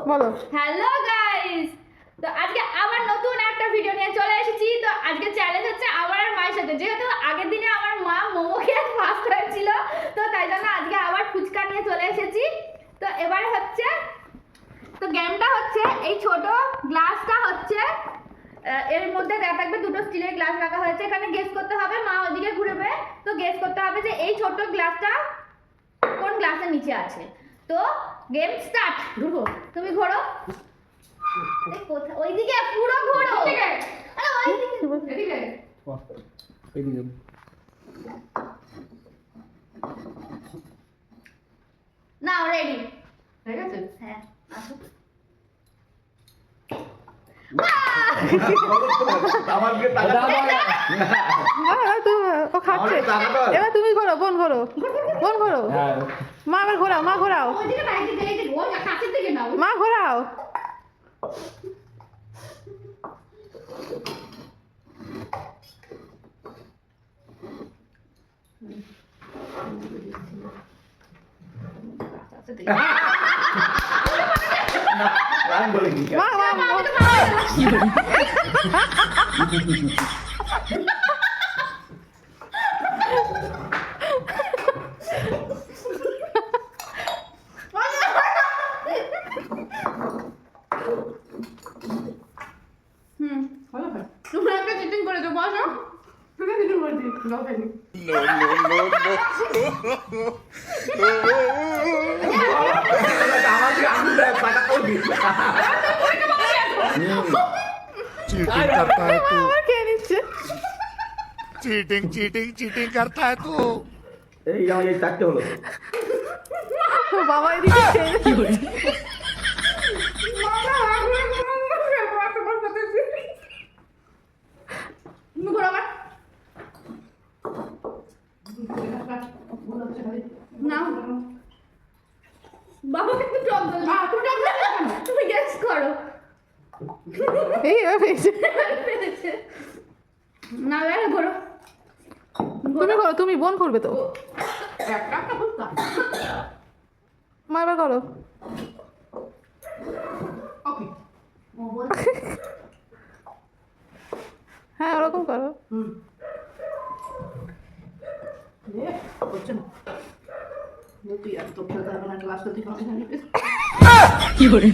বলো। Hello guys, তো আজকে আবার নতুন একটা ভিডিও নিয়ে চলে এসেছি। তো আজকে চ্যালেঞ্জ হচ্ছে আমার আর মায়ের সাথে, যেহেতু আগের দিনে আমার মা মোমো খেয়ে ফার্স্ট হয়েছিল, তো তাই জন্য আজকে আবার ফুচকা নিয়ে চলে এসেছি। তো এবারে হচ্ছে, তো গেমটা হচ্ছে এই ছোট গ্লাসটা হচ্ছে এর মধ্যে দেওয়া থাকবে দুটো স্টিলের গ্লাস রাখা হয়েছে, এখানে গেস করতে হবে, মা ওদিকে ঘুরবে, তো গেস করতে হবে যে এই ছোট গ্লাসটা কোন গ্লাসের নিচে আছে। তো গেম স্টার্ট। ঘুরবো, তুমি ঘোরো। ওইদিকে পুরো ঘোরো। আরে ওইদিকে, এদিকে এদিকে নাও। রেডি হয়ে গেছে? হ্যাঁ, আসো। আমাকে টাকা দাও। ও খাচ্ছে। এবার তুমি ঘোরো, বোন ঘোরো, বোন ঘোরো। মা আবার ঘোরাও, মা ঘোরাও, ওইদিকে না, এদিকে এদিকে, ওই কাছের দিকে নাও। মা ঘোরাও। আমি বলে কি মা মা মা। তুমি একটা চিটিং করেছো, বসো। তুমি চিটিং করেছি, গল্পেনি। আমাকে আমি টাকা করবি चीटिंग करता है तू আমার খেয়ে নিচ্ছে। चीटिंग चीटिंग चीटिंग करता है तू এই আমার এই চারটে হলো ও বাবা এদিকে খেয়ে নিচ্ছে। তুমি ঘোরো আবার। নাও। বাবা কিন্তু টক দল। তুমি গেস করো। এই এবার পেয়েছে। পেরেছে। না এবারে ঘোরো। তুমি করো, তুমি বোন করবে তো। একটা একটা ফুচকা। মা এবার করো। ওকে। ও বল। হ্যাঁ ওরকম করো। হচ্ছে না। তুই আর তো খেলতে হবে না, ক্লাস করতে হবে না। কি করে